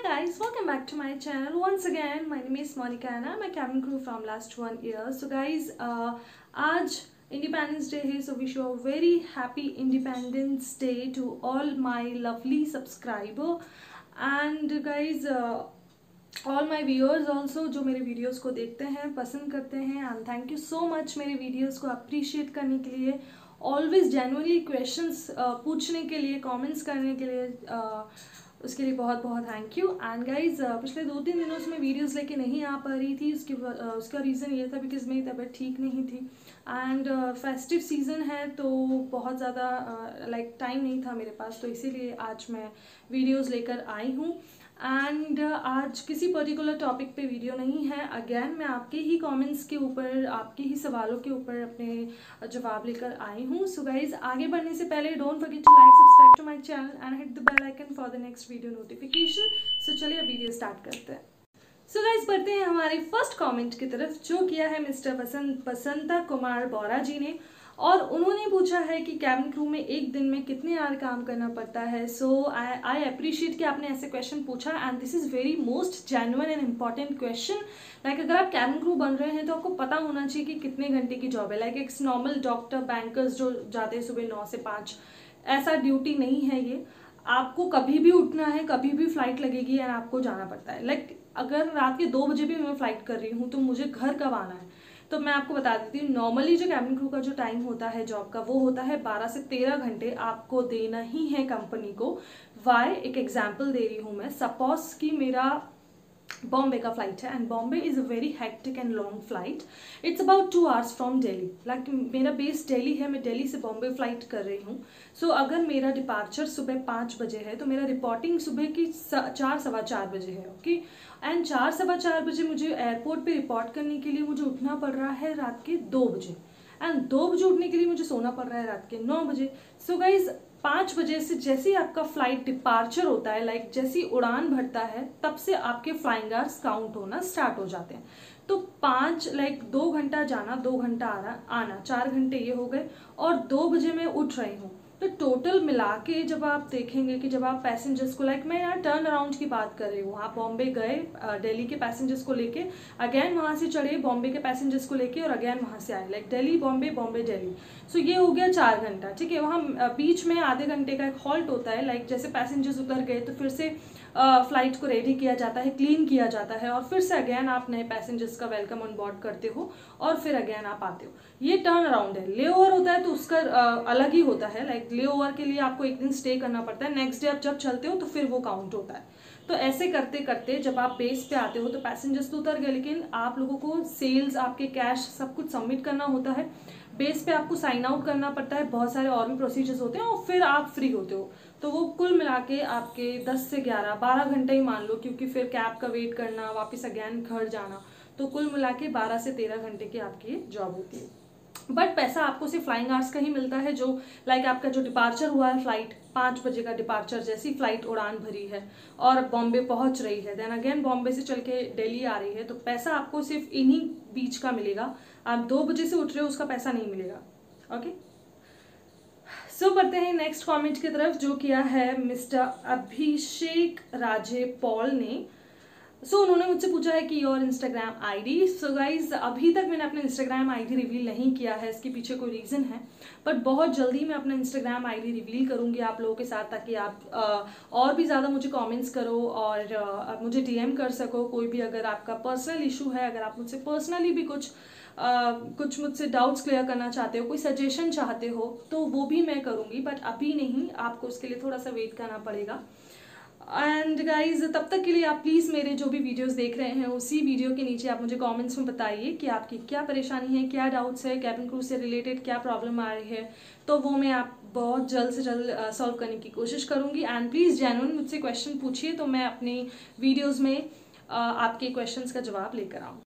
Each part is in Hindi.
guys, welcome back to my channel. Once again, my name is Monica and I'm a cabin crew from last 1 year. So guys, आज Independence Day है, so wish you a very happy Independence Day to all my lovely subscriber and guys, all my viewers also जो मेरे वीडियोस को देखते हैं, पसंद करते हैं and thank you so much मेरे वीडियोस को अप्रिशिएट करने के लिए, ऑलवेज जेन्युइनली क्वेश्चंस पूछने के लिए, कमेंट्स करने के लिए, उसके लिए बहुत बहुत थैंक यू। एंड गाइज पिछले 2-3 दिनों से मैं वीडियोस लेके नहीं आ पा रही थी, उसका रीज़न ये था बिकॉज मेरी तबीयत ठीक नहीं थी एंड फेस्टिव सीज़न है तो बहुत ज़्यादा टाइम नहीं था मेरे पास, तो इसीलिए आज मैं वीडियोस लेकर आई हूँ। एंड आज किसी पर्टिकुलर टॉपिक पे वीडियो नहीं है, अगेन मैं आपके ही कमेंट्स के ऊपर, आपके ही सवालों के ऊपर अपने जवाब लेकर आई हूँ। सो गाइज आगे बढ़ने से पहले don't forget to like, subscribe to my channel and hit the bell icon for the next video notification. So चलिए अब वीडियो स्टार्ट करते हैं। सो गाइज बढ़ते हैं हमारे फर्स्ट कॉमेंट की तरफ, जो किया है मिस्टर बसंता कुमार बोरा जी ने, और उन्होंने पूछा है कि कैबिन क्रू में एक दिन में कितने आवर काम करना पड़ता है। सो आई अप्रिशिएट कि आपने ऐसे क्वेश्चन पूछा and this is very most genuine and important question. अगर आप कैबिन क्रू बन रहे हैं तो आपको पता होना चाहिए कि कितने घंटे की जॉब है। एक नॉर्मल डॉक्टर, बैंकर्स जो जाते हैं सुबह 9 से 5, ऐसा ड्यूटी नहीं है ये। आपको कभी भी उठना है, कभी भी फ्लाइट लगेगी एंड आपको जाना पड़ता है। अगर रात के 2 बजे भी मैं फ्लाइट कर रही हूँ तो मुझे घर कब आना है, तो मैं आपको बता देती हूँ। नॉर्मली जो कैबिन क्रू का जो टाइम होता है जॉब का, वो होता है 12 से 13 घंटे आपको देना ही है कंपनी को। वाई, एक एग्जांपल दे रही हूँ मैं। सपोज कि मेरा बॉम्बे का फ्लाइट है and Bombay is a very hectic and long flight. It's about 2 hours from Delhi. मेरा बेस दिल्ली है, मैं दिल्ली से बॉम्बे फ्लाइट कर रही हूँ। सो अगर मेरा डिपार्चर सुबह 5 बजे है तो मेरा रिपोर्टिंग सुबह की 4 सवा 4 बजे है। ओके, एंड 4 सवा 4 बजे मुझे एयरपोर्ट पे रिपोर्ट करने के लिए मुझे उठना पड़ रहा है रात के 2 बजे एंड 2 बजे उठने के लिए मुझे सोना पड़ रहा है रात के 9 बजे। सो गाइज 5 बजे से जैसे ही आपका फ्लाइट डिपार्चर होता है, जैसे ही उड़ान भरता है, तब से आपके फ्लाइंग आवर्स काउंट होना स्टार्ट हो जाते हैं। तो 2 घंटा जाना, 2 घंटा आना, 4 घंटे ये हो गए और 2 बजे मैं उठ रही हूँ। तो टोटल मिला के जब आप देखेंगे कि जब आप पैसेंजर्स को, मैं यहाँ टर्न अराउंड की बात कर रही हूँ, आप बॉम्बे गए दिल्ली के पैसेंजर्स को लेके, अगेन वहाँ से चढ़े बॉम्बे के पैसेंजर्स को लेके और अगेन वहाँ से आए, दिल्ली बॉम्बे, बॉम्बे दिल्ली। सो ये हो गया 4 घंटा। ठीक है, वहाँ बीच में आधे घंटे का एक हॉल्ट होता है। जैसे पैसेंजर्स उतर गए तो फिर से फ्लाइट को रेडी किया जाता है, क्लीन किया जाता है और फिर से अगेन आप नए पैसेंजर्स का वेलकम ऑन बोर्ड करते हो और फिर अगेन आप आते हो। ये टर्न अराउंड है। ले ओवर होता है तो उसका अलग ही होता है। ले ओवर के लिए आपको एक दिन स्टे करना पड़ता है, नेक्स्ट डे आप जब चलते हो तो फिर वो काउंट होता है। तो ऐसे करते करते जब आप बेस पे आते हो तो पैसेंजर्स तो उतर गए, लेकिन आप लोगों को सेल्स, आपके कैश सब कुछ सबमिट करना होता है। बेस पे आपको साइन आउट करना पड़ता है, बहुत सारे और भी प्रोसीजर्स होते हैं और फिर आप फ्री होते हो। तो वो कुल मिला के आपके 10 से 11, 12 घंटे ही मान लो, क्योंकि फिर कैब का वेट करना, वापस अगैन घर जाना, तो कुल मिला के 12 से 13 घंटे की आपकी जॉब होती है। बट पैसा आपको सिर्फ फ्लाइंग आवर्स का ही मिलता है। जो आपका जो डिपार्चर हुआ है, फ्लाइट 5 बजे का डिपार्चर, जैसी फ्लाइट उड़ान भरी है और बॉम्बे पहुंच रही है, देन अगेन बॉम्बे से चल के दिल्ली आ रही है, तो पैसा आपको सिर्फ इन्हीं बीच का मिलेगा। आप 2 बजे से उठ रहे हो, उसका पैसा नहीं मिलेगा। ओके, सो बढ़ते हैं नेक्स्ट कमेंट की तरफ, जो किया है मिस्टर अभिषेक राजे पॉल ने। सो उन्होंने मुझसे पूछा है कि your Instagram ID. So guys अभी तक मैंने अपना इंस्टाग्राम आईडी रिवील नहीं किया है, इसके पीछे कोई रीज़न है, बट बहुत जल्दी मैं अपना इंस्टाग्राम आईडी रिवील करूंगी आप लोगों के साथ, ताकि आप और भी ज़्यादा मुझे कमेंट्स करो और मुझे डीएम कर सको। कोई भी अगर आपका पर्सनल इशू है, अगर आप मुझसे पर्सनली भी कुछ मुझसे डाउट्स क्लियर करना चाहते हो, कोई सजेशन चाहते हो, तो वो भी मैं करूँगी, बट अभी नहीं, आपको उसके लिए थोड़ा सा वेट करना पड़ेगा। एंड गाइज तब तक के लिए आप प्लीज़ मेरे जो भी वीडियोस देख रहे हैं, उसी वीडियो के नीचे आप मुझे कमेंट्स में बताइए कि आपकी क्या परेशानी है, क्या डाउट्स है, कैबिन क्रू से रिलेटेड क्या प्रॉब्लम आ रही है, तो वो मैं आप बहुत जल्द से जल्द सॉल्व करने की कोशिश करूँगी। एंड प्लीज़ जेन्युइन मुझसे क्वेश्चन पूछिए, तो मैं अपनी वीडियोज़ में आपके क्वेश्चंस का जवाब लेकर आऊँ।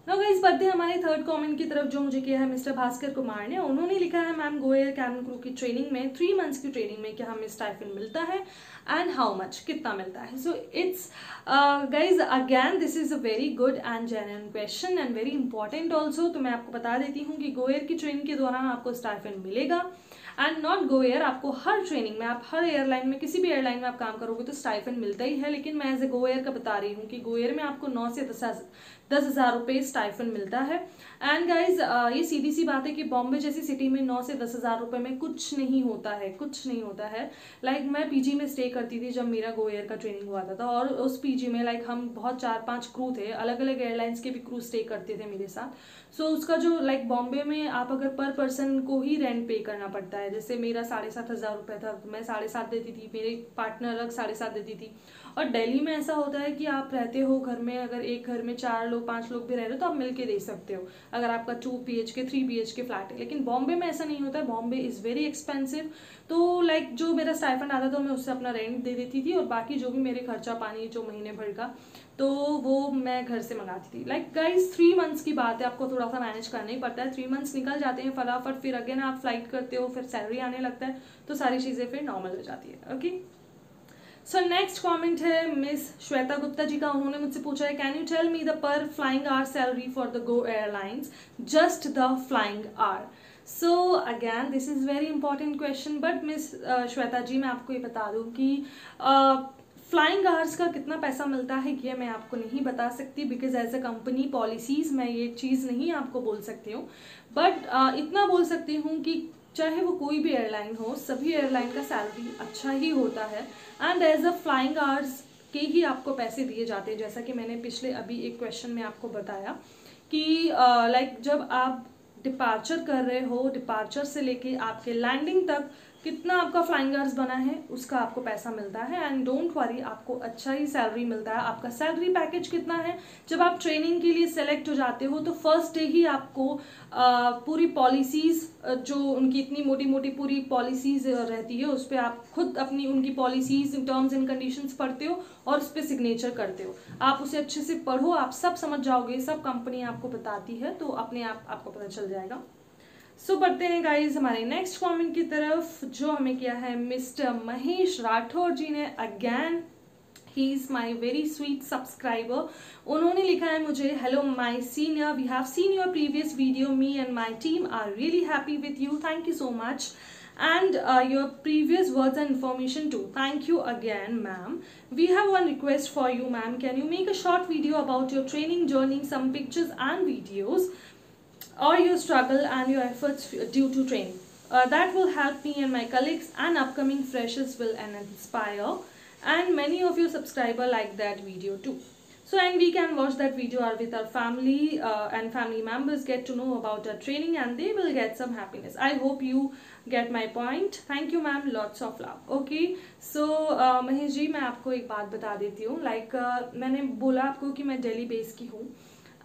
नाउ गाइस बढ़ते हैं हमारे थर्ड कमेंट की तरफ, जो मुझे किया है मिस्टर भास्कर कुमार ने। उन्होंने लिखा है, मैम गोएयर कैबिन क्रू की ट्रेनिंग में 3 मंथ्स की ट्रेनिंग में क्या हमें स्टाइपेंड मिलता है एंड हाउ मच, कितना मिलता है। So it's guys again this is a very good and genuine question and very important also. तो मैं आपको बता देती हूँ कि गोएयर की ट्रेनिंग के दौरान आपको स्टाइपेंड मिलेगा एंड नॉट गो एयर, आपको हर ट्रेनिंग में, आप हर एयरलाइन में, किसी भी एयरलाइन में आप काम करोगे तो स्टाइफंड मिलता ही है, लेकिन मैं एज ए गो एयर का बता रही हूँ कि गो एयर में आपको 9 से 10,000 रुपये स्टाइफंड मिलता है। एंड गाइज ये सीधी सी बात है कि बॉम्बे जैसी सिटी में 9 से 10,000 रुपये में कुछ नहीं होता है, कुछ नहीं होता है। लाइक मैं पीजी में स्टे करती थी जब मेरा गो एयर का ट्रेनिंग हुआ था, और उस पीजी में लाइक हम बहुत 4-5 क्रू थे, अलग अलग एयरलाइंस के भी क्रू स्टे करते थे मेरे साथ। सो उसका जो लाइक बॉम्बे में आप अगर पर पर्सन को ही रेंट पे करना पड़ता है, जैसे मेरा 7,500 रुपये था तो मैं 7.5 देती थी, मेरे पार्टनर अलग 7.5 देती थी। और दिल्ली में ऐसा होता है कि आप रहते हो घर में, अगर एक घर में 4 लोग 5 लोग भी रह रहे हो तो आप मिलके दे सकते हो अगर आपका 2 BHK 3 BHK फ्लैट है। लेकिन बॉम्बे में ऐसा नहीं होता है, बॉम्बे इज़ वेरी एक्सपेंसिव। तो लाइक जो मेरा स्टाइफंड आता था मैं उससे अपना रेंट दे देती थी, और बाकी जो भी मेरे खर्चा पानी जो महीने भर का तो वो मैं घर से मंगाती थी। लाइक गाइज 3 मंथ्स की बात है, आपको थोड़ा सा मैनेज करना ही पड़ता है। 3 मंथ्स निकल जाते हैं फटाफट, फिर अगेन आप फ्लाइट करते हो, फिर सैलरी आने लगता है, तो सारी चीज़ें फिर नॉर्मल हो जाती है। ओके, सो नेक्स्ट कमेंट है मिस श्वेता गुप्ता जी का। उन्होंने मुझसे पूछा है, can you tell me the per flying hour salary for the Go Airlines, just the flying hour. So again this is very important question, but miss Shweta ji मैं आपको ये बता दूँ कि फ्लाइंग आवर्स का कितना पैसा मिलता है ये मैं आपको नहीं बता सकती, because as a company policies मैं ये चीज़ नहीं आपको बोल सकती हूँ। बट इतना बोल सकती हूँ कि चाहे वो कोई भी एयरलाइन हो, सभी एयरलाइन का सैलरी अच्छा ही होता है, and as a flying hours के ही आपको पैसे दिए जाते हैं। जैसा कि मैंने पिछले अभी एक क्वेश्चन में आपको बताया कि लाइक जब आप डिपार्चर कर रहे हो, डिपार्चर से लेके आपके लैंडिंग तक कितना आपका फ्लाइंग आवर्स बना है उसका आपको पैसा मिलता है। एंड डोंट वरी, आपको अच्छा ही सैलरी मिलता है। आपका सैलरी पैकेज कितना है, जब आप ट्रेनिंग के लिए सेलेक्ट हो जाते हो तो फर्स्ट डे ही आपको पूरी पॉलिसीज़, जो उनकी इतनी मोटी मोटी पूरी पॉलिसीज़ रहती है उस पर आप खुद अपनी उनकी पॉलिसीज़, टर्म्स एंड कंडीशंस पढ़ते हो और उस पर सिग्नेचर करते हो। आप उसे अच्छे से पढ़ो, आप सब समझ जाओगे, सब कंपनी आपको बताती है, तो अपने आप आपको पता चल जाएगा। सो बढ़ते हैं गाइज हमारे नेक्स्ट कमेंट की तरफ, जो हमें किया है मिस्टर महेश राठौर जी ने। Again he is my very sweet subscriber. उन्होंने लिखा है मुझे, hello my senior, we have seen your previous video, me and my team are really happy with you, thank you so much, and your previous words and information too. Thank you again, ma'am. We have one request for you, ma'am. Can you make a short video about your training journey, some pictures and videos, or your struggle and your efforts due to training? That will help me and my colleagues and upcoming freshers will inspire, and many of your subscribers like that video too. So, and we can watch that video or with our family and family members get to know about our training, and they will get some happiness. I hope you get my point. Thank you ma'am, lots of love. Okay, so Mahesh ji मैं आपको एक बात बता देती हूँ। लाइक मैंने बोला आपको कि मैं दिल्ली बेस की हूँ,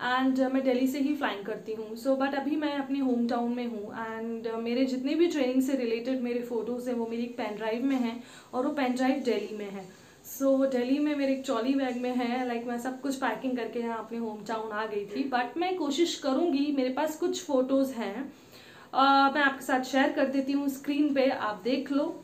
एंड मैं दिल्ली से ही फ्लाइंग करती हूँ। सो बट अभी मैं अपनी होम टाउन में हूँ, एंड मेरे जितने भी ट्रेनिंग से रिलेटेड मेरे फ़ोटोज़ हैं वो मेरी एक पेन ड्राइव में हैं, और वो पेन ड्राइव दिल्ली में है। सो दिल्ली में मेरे एक ट्रॉली बैग में है। लाइक मैं सब कुछ पैकिंग करके यहाँ अपने होम टाउन आ गई थी, बट मैं कोशिश करूँगी, मेरे पास कुछ फ़ोटोज़ हैं, मैं आपके साथ शेयर कर देती हूँ स्क्रीन पे, आप देख लो।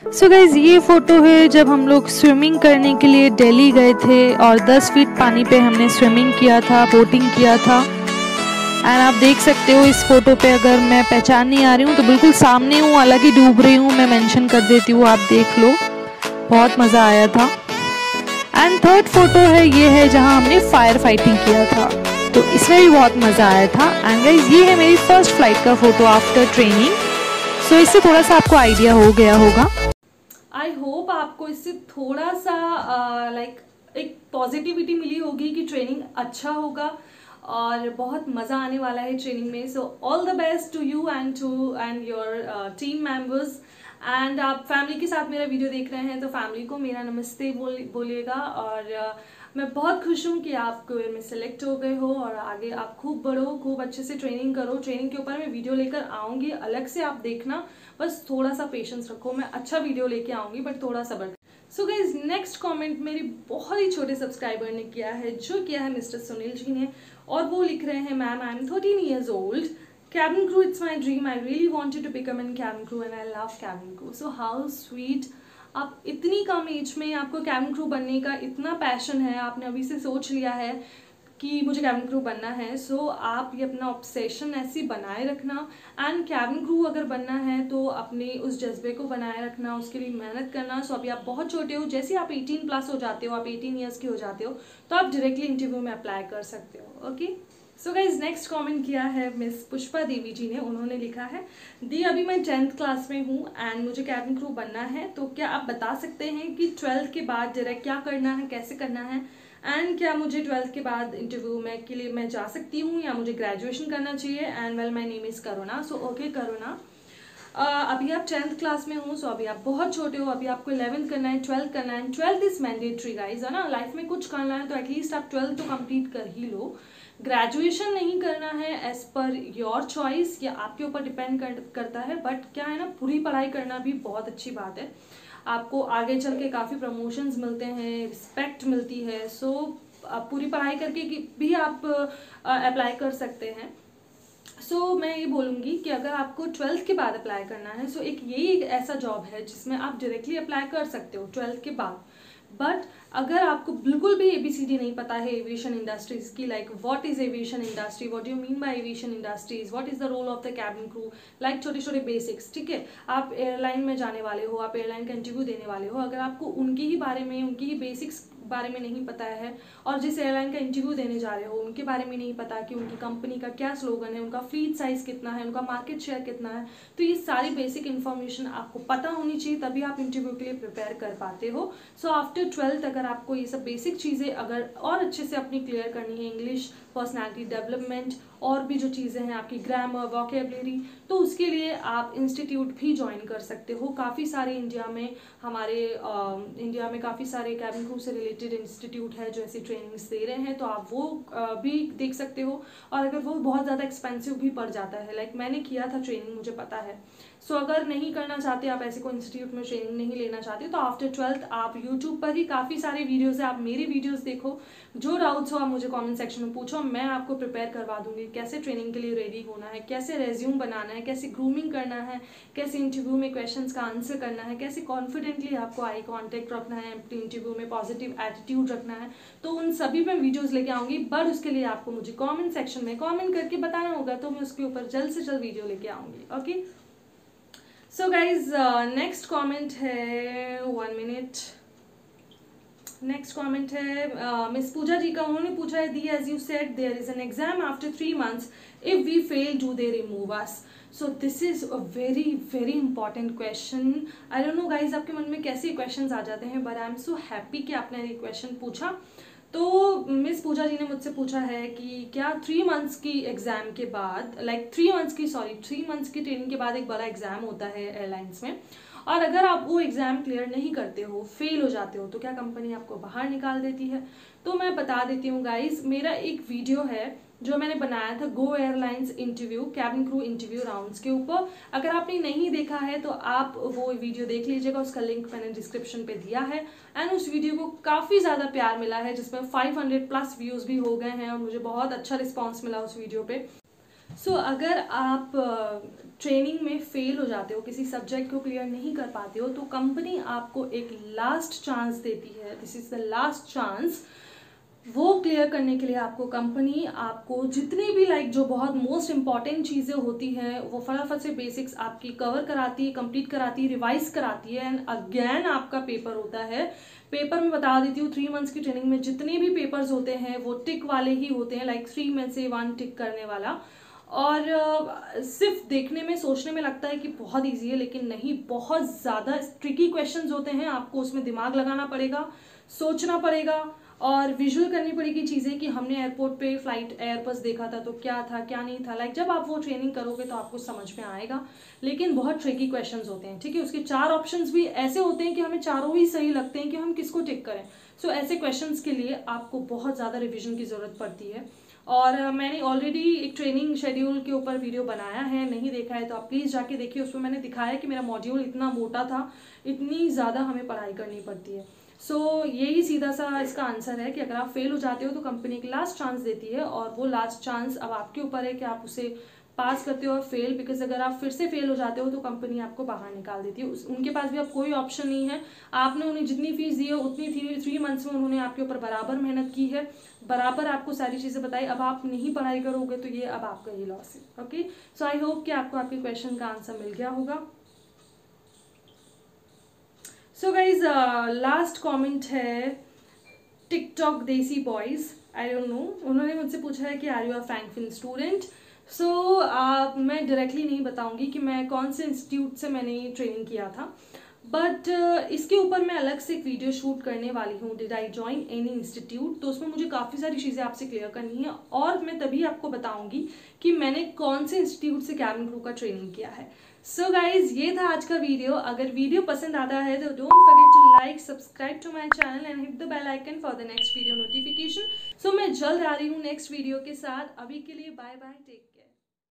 सो गाइज ये फ़ोटो है जब हम लोग स्विमिंग करने के लिए दिल्ली गए थे, और 10 फीट पानी पे हमने स्विमिंग किया था, बोटिंग किया था। एंड आप देख सकते हो इस फ़ोटो पे, अगर मैं पहचान नहीं आ रही हूँ तो बिल्कुल सामने हूँ, अलग ही डूब रही हूँ, मैं मेंशन कर देती हूँ, आप देख लो, बहुत मज़ा आया था। एंड थर्ड फोटो है, ये है जहाँ हमने फायर फाइटिंग किया था, तो इसमें भी बहुत मज़ा आया था। एंड गाइस ये है मेरी फर्स्ट फ्लाइट का फ़ोटो आफ्टर ट्रेनिंग। सो इससे थोड़ा सा आपको आइडिया हो गया होगा। आई होप आपको इससे थोड़ा सा लाइक एक पॉजिटिविटी मिली होगी कि ट्रेनिंग अच्छा होगा और बहुत मज़ा आने वाला है ट्रेनिंग में। So all the best to you and your team members. And आप फैमिली के साथ मेरा वीडियो देख रहे हैं तो फैमिली को मेरा नमस्ते बोलिएगा। और मैं बहुत खुश हूँ कि आप क्यूएर में सेलेक्ट हो गए हो, और आगे आप खूब बढ़ो, खूब अच्छे से ट्रेनिंग करो। ट्रेनिंग के ऊपर मैं वीडियो लेकर आऊँगी अलग से, आप देखना, बस थोड़ा सा पेशेंस रखो, मैं अच्छा वीडियो लेके आऊँगी, बट थोड़ा सब्र। सो गाइज नेक्स्ट कमेंट मेरी बहुत ही छोटे सब्सक्राइबर ने किया है, जो किया है मिस्टर सुनील जी ने, और वो लिख रहे हैं, ma'am I am 13 years old, cabin crew it's my dream, I really wanted to become in cabin crew and I love cabin crew. So how sweet, आप इतनी कम एज में आपको cabin crew बनने का इतना पैशन है, आपने अभी से सोच लिया है। कि मुझे कैबिन क्रू बनना है, सो आप ये अपना ऑब्सेशन ऐसे बनाए रखना। एंड कैबिन क्रू अगर बनना है तो अपने उस जज्बे को बनाए रखना, उसके लिए मेहनत करना। सो अभी आप बहुत छोटे हो, जैसे आप 18+ हो जाते हो, आप 18 ईयर्स के हो जाते हो, तो आप डायरेक्टली इंटरव्यू में अप्लाई कर सकते हो। Okay, so guys next comment किया है मिस पुष्पा देवी जी ने। उन्होंने लिखा है, दी अभी मैं 10th क्लास में हूँ एंड मुझे कैबिन क्रू बनना है, तो क्या आप बता सकते हैं कि 12th के बाद डायरेक्ट क्या करना है, कैसे करना है, एंड क्या मुझे 12th के बाद इंटरव्यू में के लिए मैं जा सकती हूँ या मुझे ग्रेजुएशन करना चाहिए। And well my name is Karuna. So okay Karuna, अभी आप 10th क्लास में हो, सो अभी आप बहुत छोटे हो, अभी आपको 11th करना है, 12th करना है। 12th इज मैंडेटरी गाइज, है ना, लाइफ में कुछ करना है तो एटलीस्ट आप 12th तो कंप्लीट कर ही लो। ग्रेजुएशन नहीं करना है एज पर योर चॉइस, या आपके ऊपर डिपेंड करता है, बट क्या है ना, पूरी पढ़ाई करना भी बहुत अच्छी बात है। आपको आगे चल के काफ़ी प्रमोशंस मिलते हैं, रिस्पेक्ट मिलती है। सो पूरी पढ़ाई करके भी आप अप्लाई कर सकते हैं। सो मैं ये बोलूँगी कि अगर आपको 12th के बाद अप्लाई करना है, सो यही एक ऐसा जॉब है जिसमें आप डायरेक्टली अप्लाई कर सकते हो 12th के बाद। बट अगर आपको बिल्कुल भी ABCD नहीं पता है एविएशन इंडस्ट्रीज की, like what is aviation industry, what do you mean by aviation industries, what is the role of the cabin crew, like छोटे छोटे बेसिक्स, ठीक है, आप एयरलाइन में जाने वाले हो, आप एयरलाइन का इंटरव्यू देने वाले हो, अगर आपको उनके ही बारे में, उनकी ही बेसिक्स बारे में नहीं पता है, और जिस एयरलाइन का इंटरव्यू देने जा रहे हो उनके बारे में नहीं पता कि उनकी कंपनी का क्या स्लोगन है, उनका फ्लीट साइज कितना है, उनका मार्केट शेयर कितना है, तो ये सारी बेसिक इन्फॉर्मेशन आपको पता होनी चाहिए, तभी आप इंटरव्यू के लिए प्रिपेयर कर पाते हो। सो आफ्टर 12th अगर आपको ये सब बेसिक चीज़ें अगर और अच्छे से अपनी क्लियर करनी है, इंग्लिश, पर्सनैलिटी डेवलपमेंट, और भी जो चीज़ें हैं आपकी ग्रामर, वोकेबलरी, तो उसके लिए आप इंस्टीट्यूट भी ज्वाइन कर सकते हो। काफ़ी सारे इंडिया में काफ़ी सारे कैबिन क्रू से रिलेटेड इंस्टीट्यूट है जो ऐसी ट्रेनिंग्स दे रहे हैं, तो आप वो भी देख सकते हो। और अगर वो बहुत ज़्यादा एक्सपेंसिव भी पड़ जाता है, लाइक मैंने किया था ट्रेनिंग, मुझे पता है। सो अगर नहीं करना चाहते आप, ऐसे कोई इंस्टीट्यूट में ट्रेनिंग नहीं लेना चाहते, तो आफ्टर 12th आप यूट्यूब पर ही काफ़ी सारे वीडियोज़ है, आप मेरी वीडियोज़ देखो, जो डाउट्स हो आप मुझे कमेंट सेक्शन में पूछो, मैं आपको प्रिपेयर करवा दूंगी कैसे ट्रेनिंग के लिए रेडी होना है, कैसे रेज्यूम बनाना है, कैसे ग्रूमिंग करना है, कैसे इंटरव्यू में क्वेश्चंस का आंसर करना है, कैसे कॉन्फिडेंटली आपको आई कॉन्टेक्ट रखना है, इंटरव्यू में पॉजिटिव एटीट्यूड रखना है। तो उन सभी में वीडियोज़ लेके आऊँगी, बट उसके लिए आपको मुझे कॉमेंट सेक्शन में कॉमेंट करके बताना होगा, तो मैं उसके ऊपर जल्द से जल्द वीडियो लेके आऊँगी। Okay, so guys next comment है, 1 मिनट, नेक्स्ट कमेंट है मिस पूजा जी का। उन्होंने पूछा है, दी as you said there is an exam after 3 months, if we fail do they remove us. So this is a very very important question. I don't know guys आपके मन में कैसे क्वेश्चंस आ जाते हैं, but I am so happy कि आपने ये क्वेश्चन पूछा। तो मिस पूजा जी ने मुझसे पूछा है कि क्या 3 months की एग्जाम के बाद, लाइक 3 months की ट्रेनिंग के बाद एक बड़ा एग्जाम होता है एयरलाइंस में, और अगर आप वो एग्ज़ाम क्लियर नहीं करते हो, फेल हो जाते हो, तो क्या कंपनी आपको बाहर निकाल देती है? तो मैं बता देती हूँ गाइज, मेरा एक वीडियो है जो मैंने बनाया था Go Airlines interview, cabin crew interview rounds के ऊपर। अगर आपने नहीं देखा है तो आप वो वीडियो देख लीजिएगा, उसका लिंक मैंने डिस्क्रिप्शन पे दिया है। एंड उस वीडियो को काफ़ी ज़्यादा प्यार मिला है, जिसमें 500+ व्यूज़ भी हो गए हैं, और मुझे बहुत अच्छा रिस्पॉन्स मिला उस वीडियो पे। सो अगर आप ट्रेनिंग में फेल हो जाते हो, किसी सब्जेक्ट को क्लियर नहीं कर पाते हो, तो कंपनी आपको एक लास्ट चांस देती है, this is the last chance. वो क्लियर करने के लिए आपको कंपनी आपको जितनी भी लाइक जो बहुत मोस्ट इंपॉर्टेंट चीज़ें होती हैं वो फटाफट से बेसिक्स आपकी कवर कराती है, कंप्लीट कराती है, रिवाइज कराती है, एंड अगेन आपका पेपर होता है। पेपर में बता देती हूँ, 3 months की ट्रेनिंग में जितने भी पेपर्स होते हैं वो टिक वाले ही होते हैं, लाइक 3 में से 1 टिक करने वाला। और सिर्फ देखने में, सोचने में लगता है कि बहुत इजी है, लेकिन नहीं, बहुत ज़्यादा ट्रिकी क्वेश्चंस होते हैं। आपको उसमें दिमाग लगाना पड़ेगा, सोचना पड़ेगा, और विजुअल करनी पड़ेगी चीज़ें कि हमने एयरपोर्ट पे फ्लाइट एयरबस देखा था तो क्या था क्या नहीं था। लाइक जब आप वो ट्रेनिंग करोगे तो आपको समझ में आएगा, लेकिन बहुत ट्रिकी क्वेश्चंस होते हैं, ठीक है। उसके 4 ऑप्शंस भी ऐसे होते हैं कि हमें चारों ही सही लगते हैं कि हम किसको टिक करें। सो ऐसे क्वेश्चंस के लिए आपको बहुत ज़्यादा रिविजन की ज़रूरत पड़ती है। और मैंने ऑलरेडी एक ट्रेनिंग शेड्यूल के ऊपर वीडियो बनाया है, नहीं देखा है तो आप प्लीज़ जाके देखिए। उसमें मैंने दिखाया कि मेरा मॉड्यूल इतना मोटा था, इतनी ज़्यादा हमें पढ़ाई करनी पड़ती है। सो यही सीधा सा इसका आंसर है कि अगर आप फेल हो जाते हो तो कंपनी एक लास्ट चांस देती है, और वो लास्ट चांस अब आपके ऊपर है कि आप उसे पास करते हो और फेल, बिकॉज अगर आप फिर से फेल हो जाते हो तो कंपनी आपको बाहर निकाल देती है। उनके पास भी अब कोई ऑप्शन नहीं है। आपने उन्हें जितनी फीस दी है उतनी 3 मंथ्स में उन्होंने आपके ऊपर बराबर मेहनत की है, बराबर आपको सारी चीज़ें बताई। अब आप नहीं पढ़ाई करोगे तो ये अब आपका ही लॉस है। ओके, सो आई होप कि आपको आपके क्वेश्चन का आंसर मिल गया होगा। सो गाइज लास्ट कमेंट है TikTok desi boys, I don't know, उन्होंने मुझसे पूछा है कि are you a Frankfinn student. सो मैं डायरेक्टली नहीं बताऊंगी कि मैं कौन से इंस्टीट्यूट से मैंने ट्रेनिंग किया था, बट इसके ऊपर मैं अलग से एक वीडियो शूट करने वाली हूँ, did I join any institute. तो उसमें मुझे काफ़ी सारी चीज़ें आपसे क्लियर करनी है और मैं तभी आपको बताऊंगी कि मैंने कौन से इंस्टीट्यूट से कैबिन क्रू का ट्रेनिंग किया है। सो गाइज, ये था आज का वीडियो। अगर वीडियो पसंद आता है तो don't forget to like, subscribe to my channel and hit the bell icon for the next video notification. So मैं जल्द आ रही हूँ नेक्स्ट वीडियो के साथ। अभी के लिए बाय बाय, टेक केयर।